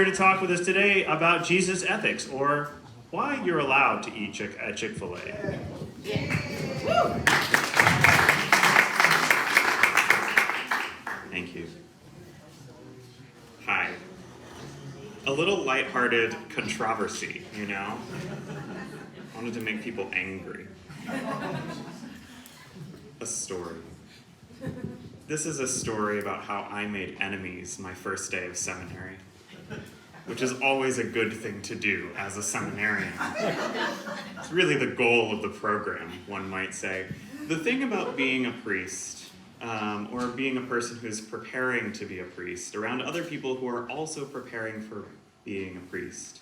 Here to talk with us today about Jesus ethics, or why you're allowed to eat at Chick-fil-A. Thank you. Hi. A little lighthearted controversy, you know? I wanted to make people angry. A story. This is a story about how I made enemies my first day of seminary, which is always a good thing to do as a seminarian. It's really the goal of the program, one might say. The thing about being a priest, or being a person who's preparing to be a priest, around other people who are also preparing for being a priest,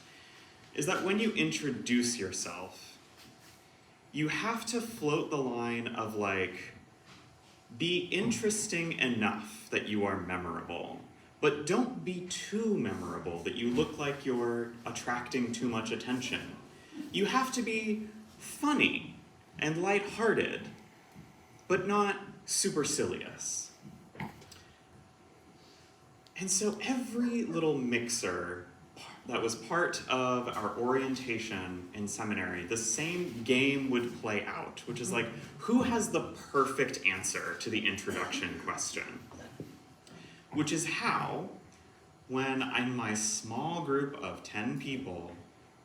is that when you introduce yourself, you have to float the line of be interesting enough that you are memorable, but don't be too memorable that you look like you're attracting too much attention. You have to be funny and lighthearted, but not supercilious. And so every little mixer that was part of our orientation in seminary, the same game would play out, which is who has the perfect answer to the introduction question? Which is how, when in my small group of 10 people,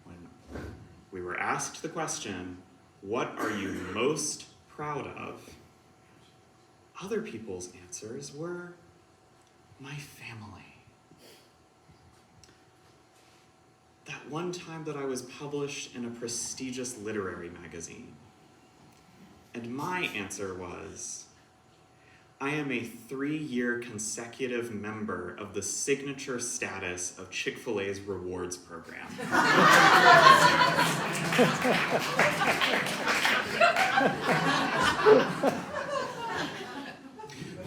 when we were asked the question, what are you most proud of? Other people's answers were, my family. That one time that I was published in a prestigious literary magazine. And my answer was, I am a 3-year consecutive member of the signature status of Chick-fil-A's rewards program.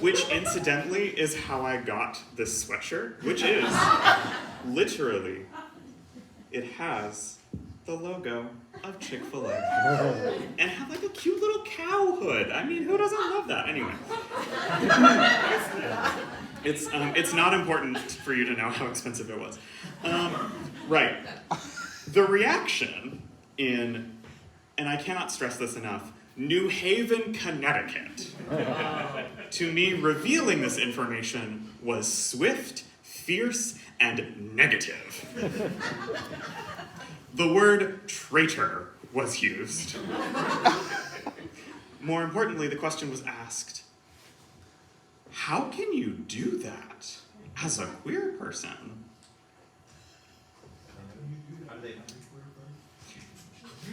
Which, incidentally, is how I got this sweatshirt, which is, literally, it has the logo of Chick-fil-A. And have a cute little cow hood. I mean, who doesn't love that? Anyway. It's not important for you to know how expensive it was. Right. The reaction in, and I cannot stress this enough, New Haven, Connecticut, to me revealing this information was swift, fierce, and negative. The word traitor was used. More importantly, the question was asked, how can you do that as a queer person?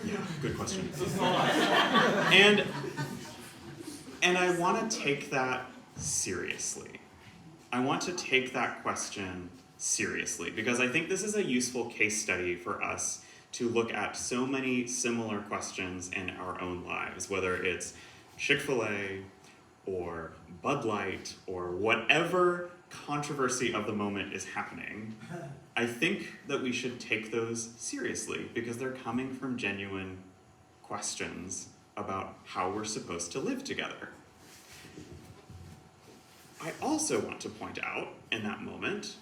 Yeah, good question. And I want to take that seriously. I want to take that question seriously, because I think this is a useful case study for us to look at so many similar questions in our own lives, whether it's Chick-fil-A or Bud Light or whatever controversy of the moment is happening. I think that we should take those seriously because they're coming from genuine questions about how we're supposed to live together. I also want to point out in that moment,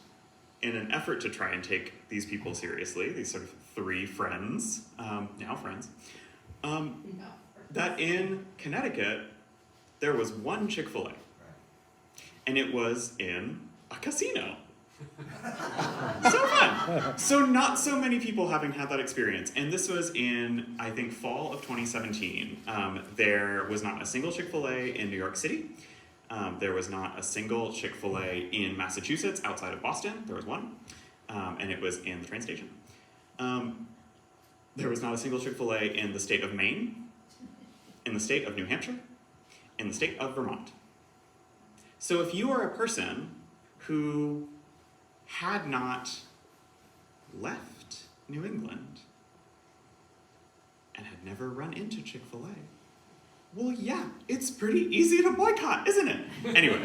in an effort to try and take these people seriously, these sort of 3 friends, now friends, that in Connecticut, there was one Chick-fil-A, and it was in a casino. So fun! So not so many people having had that experience, and this was in, I think, fall of 2017. There was not a single Chick-fil-A in New York City. There was not a single Chick-fil-A in Massachusetts outside of Boston. There was one, and it was in the train station. There was not a single Chick-fil-A in the state of Maine, in the state of New Hampshire, in the state of Vermont. So if you are a person who had not left New England and had never run into Chick-fil-A, well, yeah, it's pretty easy to boycott, isn't it? Anyway.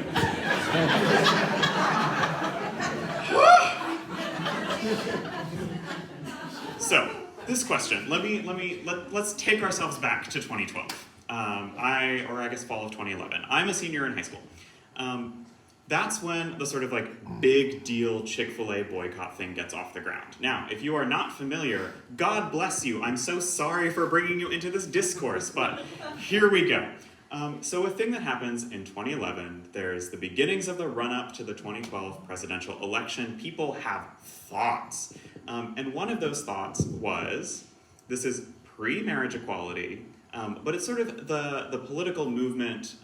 So, this question, let's take ourselves back to 2012. I guess fall of 2011. I'm a senior in high school. That's when the sort of like big deal Chick-fil-A boycott thing gets off the ground. Now, if you are not familiar, God bless you. I'm so sorry for bringing you into this discourse, but here we go. So a thing that happens in 2011, there's the beginnings of the run-up to the 2012 presidential election. People have thoughts. And one of those thoughts was, this is pre-marriage equality, but it's sort of the political movement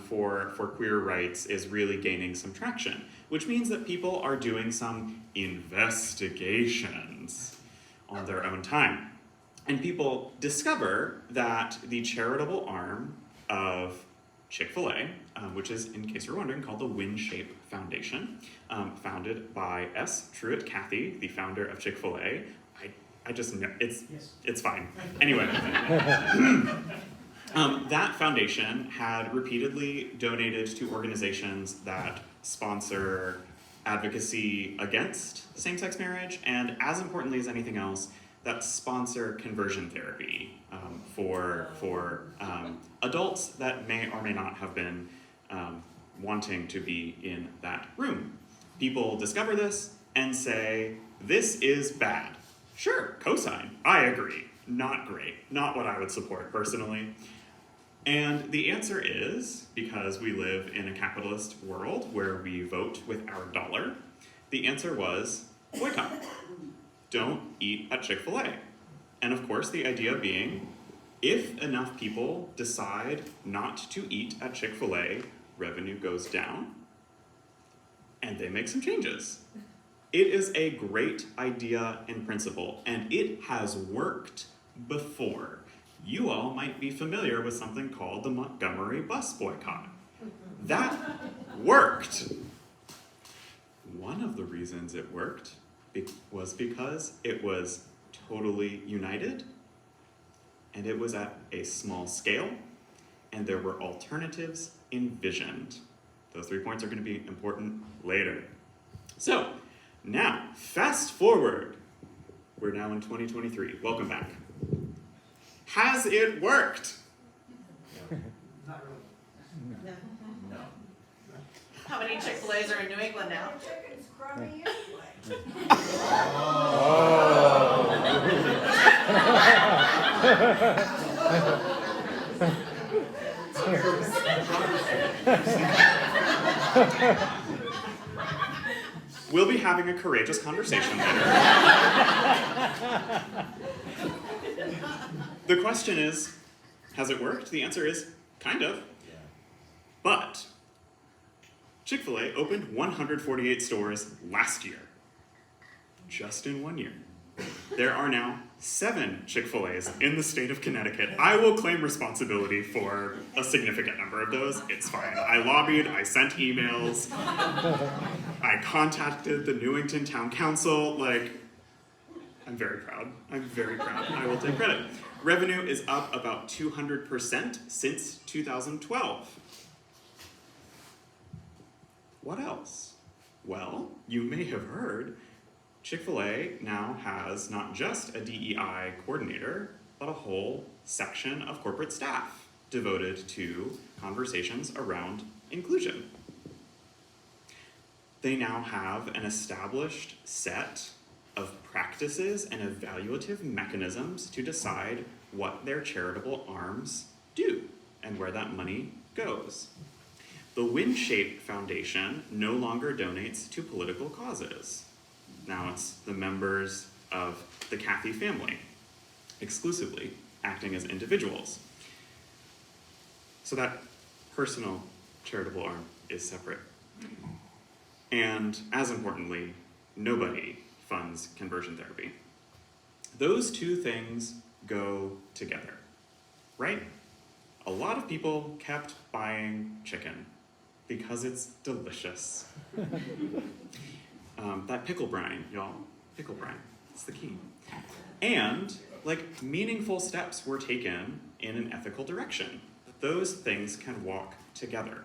for queer rights is really gaining some traction, which means that people are doing some investigations on their own time. And people discover that the charitable arm of Chick-fil-A, which is, in case you're wondering, called the WinShape Foundation, founded by S. Truett Cathy, the founder of Chick-fil-A. I just know, it's fine. Anyway, that foundation had repeatedly donated to organizations that sponsor advocacy against same-sex marriage, and as importantly as anything else, that sponsor conversion therapy for adults that may or may not have been wanting to be in that room. People discover this and say, this is bad. Sure, cosign, I agree. Not great, not what I would support personally. And the answer is, because we live in a capitalist world where we vote with our dollar, the answer was boycott. Don't eat at Chick-fil-A. And of course, the idea being, if enough people decide not to eat at Chick-fil-A, revenue goes down, and they make some changes. It is a great idea in principle, and it has worked before. You all might be familiar with something called the Montgomery bus boycott. That worked. One of the reasons it worked was because it was totally united, and it was at a small scale, and there were alternatives envisioned. Those 3 points are going to be important later. So, now, fast forward. We're now in 2023. Welcome back. Has it worked? Not really. No. How many Chick-fil-A's are in New England now? Chicken's crummy anyway. We'll be having a courageous conversation later. The question is, has it worked? The answer is, kind of. But Chick-fil-A opened 148 stores last year. Just in 1 year. There are now 7 Chick-fil-A's in the state of Connecticut. I will claim responsibility for a significant number of those. It's fine. I lobbied, I sent emails, I contacted the Newington Town Council. I'm very proud. I'm very proud. I will take credit. Revenue is up about 200% since 2012. What else? Well, you may have heard Chick-fil-A now has not just a DEI coordinator, but a whole section of corporate staff devoted to conversations around inclusion. They now have an established set of practices and evaluative mechanisms to decide what their charitable arms do and where that money goes. The WinShape Foundation no longer donates to political causes. Now it's the members of the Cathy family, exclusively acting as individuals. So that personal charitable arm is separate. And as importantly, nobody funds conversion therapy. Those two things go together, right? A lot of people kept buying chicken because it's delicious. That pickle brine, y'all, pickle brine, it's the key. And meaningful steps were taken in an ethical direction. Those things can walk together.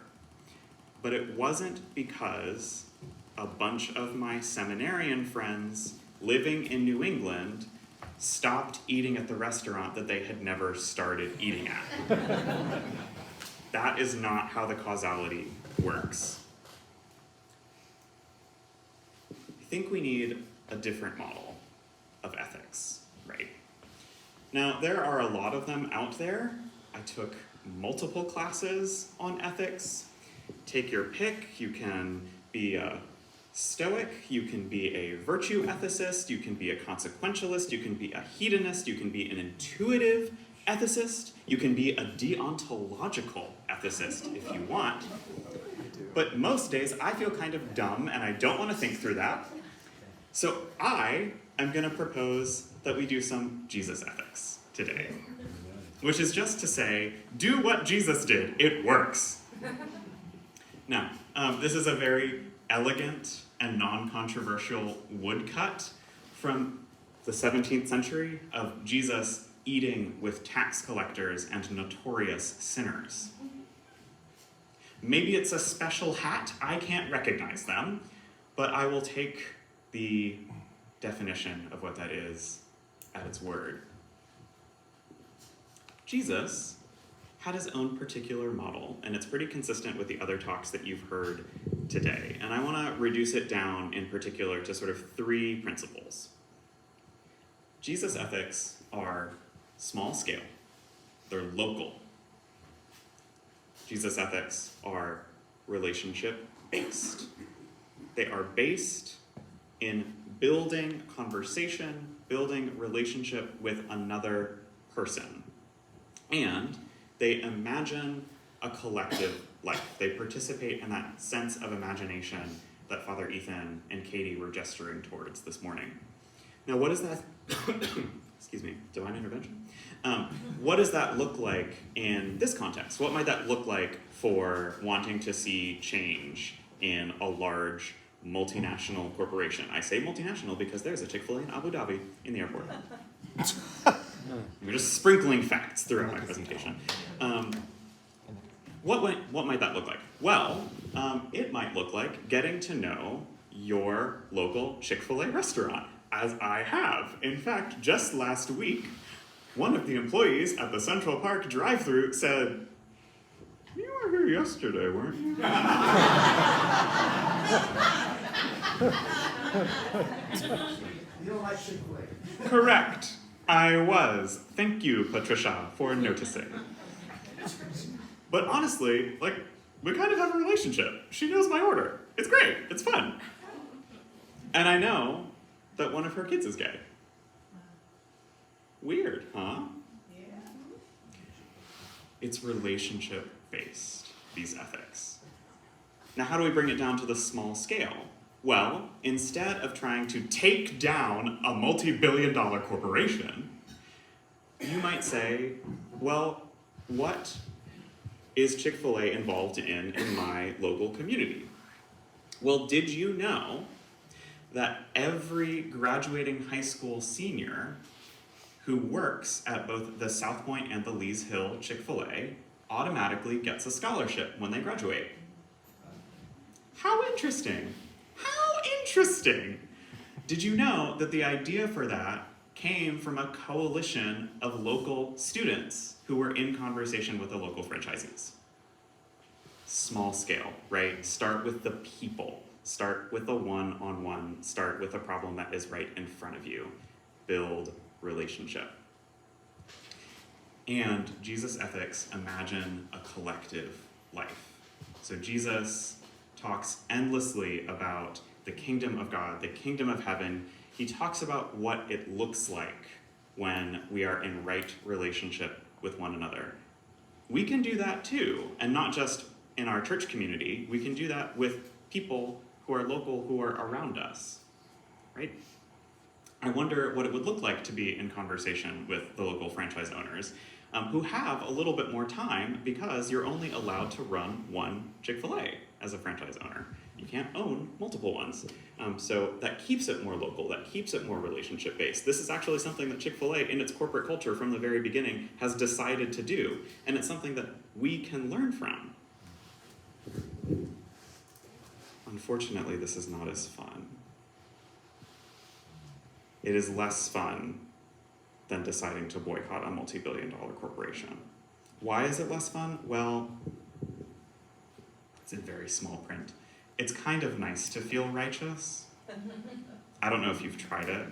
But it wasn't because a bunch of my seminarian friends living in New England stopped eating at the restaurant that they had never started eating at. That is not how the causality works. I think we need a different model of ethics, right? Now, there are a lot of them out there. I took multiple classes on ethics. Take your pick. You can be a Stoic, you can be a virtue ethicist, you can be a consequentialist, you can be a hedonist, you can be an intuitive ethicist, you can be a deontological ethicist if you want. But most days I feel kind of dumb and I don't want to think through that. So I am going to propose that we do some Jesus ethics today, which is just to say, do what Jesus did. It works. Now, this is a very elegant and non-controversial woodcut from the 17th century of Jesus eating with tax collectors and notorious sinners. Maybe it's a special hat. I can't recognize them, but I will take the definition of what that is at its word. Jesus had his own particular model, and it's pretty consistent with the other talks that you've heard today. And I want to reduce it down in particular to sort of 3 principles. Jesus ethics are small scale, they're local. Jesus ethics are relationship based. They are based in building conversation, building relationship with another person. And they imagine a collective life. They participate in that sense of imagination that Father Ethan and Katie were gesturing towards this morning. Now, what does that, excuse me, divine intervention? What does that look like in this context? What might that look like for wanting to see change in a large multinational corporation? I say multinational because there's a Chick-fil-A in Abu Dhabi in the airport. We're just sprinkling facts throughout my presentation. What might that look like? Well, it might look like getting to know your local Chick-fil-A restaurant, as I have. In fact, just last week, one of the employees at the Central Park drive-thru said, "You were here yesterday, weren't you?" You don't like Chick-fil-A. Correct. I was. Thank you, Patricia, for noticing. But honestly, we kind of have a relationship. She knows my order. It's great. It's fun. And I know that one of her kids is gay. Weird, huh? Yeah. It's relationship-based, these ethics. Now, how do we bring it down to the small scale? Well, instead of trying to take down a multi-billion-dollar corporation, you might say, well, what is Chick-fil-A involved in my local community? Well, did you know that every graduating high school senior who works at both the South Point and the Lees Hill Chick-fil-A automatically gets a scholarship when they graduate? How interesting! How interesting! Did you know that the idea for that came from a coalition of local students who were in conversation with the local franchisees? Small scale, right? Start with the people. Start with a one-on-one. Start with a problem that is right in front of you. Build relationship. And Jesus ethics imagine a collective life. So Jesus talks endlessly about the kingdom of God, the kingdom of heaven. He talks about what it looks like when we are in right relationship with one another. We can do that too, and not just in our church community. We can do that with people who are local, who are around us, right? I wonder what it would look like to be in conversation with the local franchise owners who have a little bit more time because you're only allowed to run one Chick-fil-A as a franchise owner. You can't own multiple ones. So that keeps it more local, that keeps it more relationship-based. This is actually something that Chick-fil-A, in its corporate culture from the very beginning, has decided to do, and it's something that we can learn from. Unfortunately, this is not as fun. It is less fun than deciding to boycott a multi-billion-dollar corporation. Why is it less fun? Well, it's in very small print. It's kind of nice to feel righteous, I don't know if you've tried it.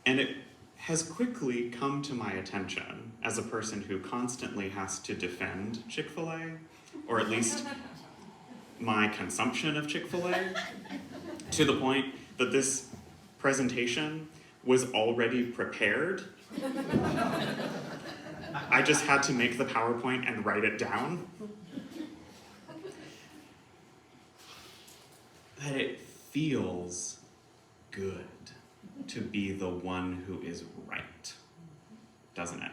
And it has quickly come to my attention as a person who constantly has to defend Chick-fil-A, or at least my consumption of Chick-fil-A, to the point that this presentation was already prepared. I just had to make the PowerPoint and write it down. That it feels good to be the one who is right, doesn't it?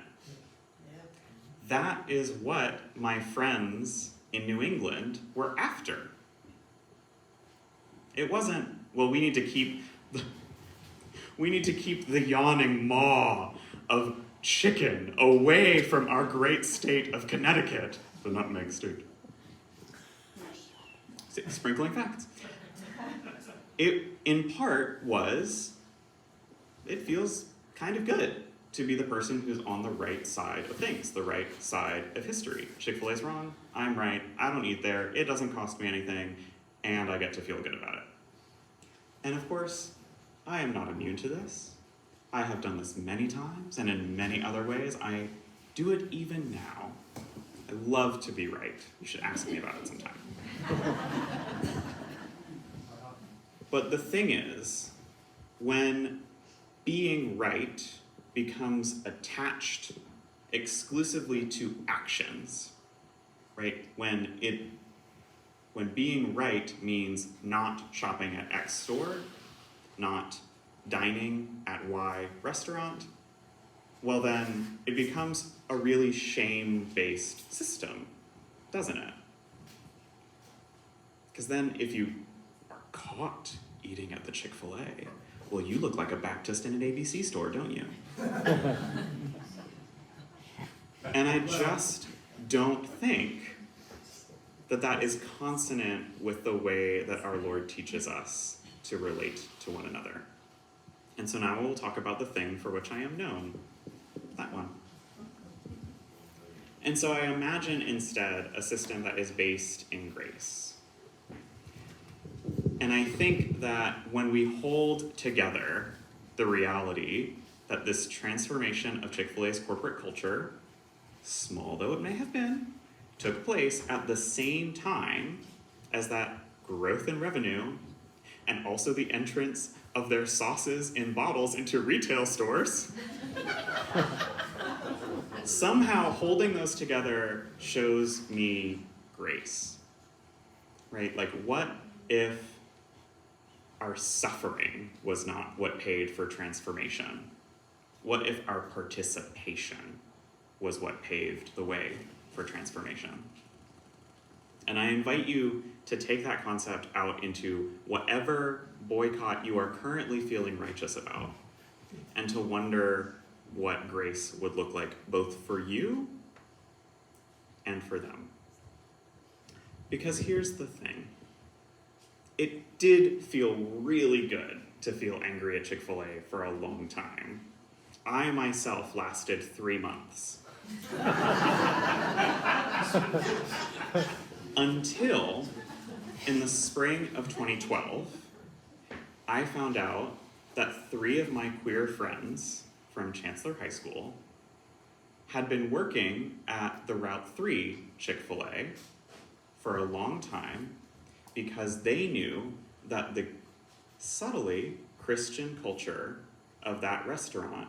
That is what my friends in New England were after. It wasn't, well, we need to keep the yawning maw of chicken away from our great state of Connecticut, the nutmeg state. Sprinkling facts. It, in part, it feels kind of good to be the person who's on the right side of things, the right side of history. Chick-fil-A's wrong, I'm right, I don't eat there, it doesn't cost me anything, and I get to feel good about it. And of course, I am not immune to this. I have done this many times, and in many other ways. I do it even now. I love to be right. You should ask me about it sometime. But the thing is, when being right becomes attached exclusively to actions, right? When being right means not shopping at X store, not dining at Y restaurant, well then it becomes a really shame-based system, doesn't it? Because then if you are caught eating at the Chick-fil-A, well, you look like a Baptist in an ABC store, don't you? And I just don't think that that is consonant with the way that our Lord teaches us to relate to one another. And so now we'll talk about the thing for which I am known, that one. And so I imagine instead a system that is based in grace. And I think that when we hold together the reality that this transformation of Chick-fil-A's corporate culture, small though it may have been, took place at the same time as that growth in revenue and also the entrance of their sauces in bottles into retail stores. Somehow holding those together shows me grace, right? Like, what if our suffering was not what paid for transformation? What if our participation was what paved the way for transformation? And I invite you to take that concept out into whatever boycott you are currently feeling righteous about, and to wonder what grace would look like both for you and for them. Because here's the thing. It did feel really good to feel angry at Chick-fil-A for a long time. I myself lasted 3 months. Until, in the spring of 2012, I found out that 3 of my queer friends from Chancellor High School had been working at the Route 3 Chick-fil-A for a long time because they knew that the subtly Christian culture of that restaurant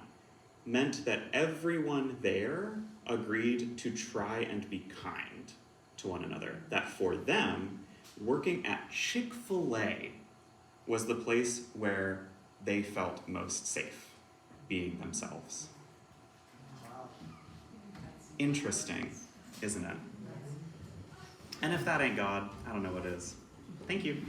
meant that everyone there agreed to try and be kind to one another. That for them, working at Chick-fil-A was the place where they felt most safe being themselves. Interesting, isn't it? And if that ain't God, I don't know what is. Thank you.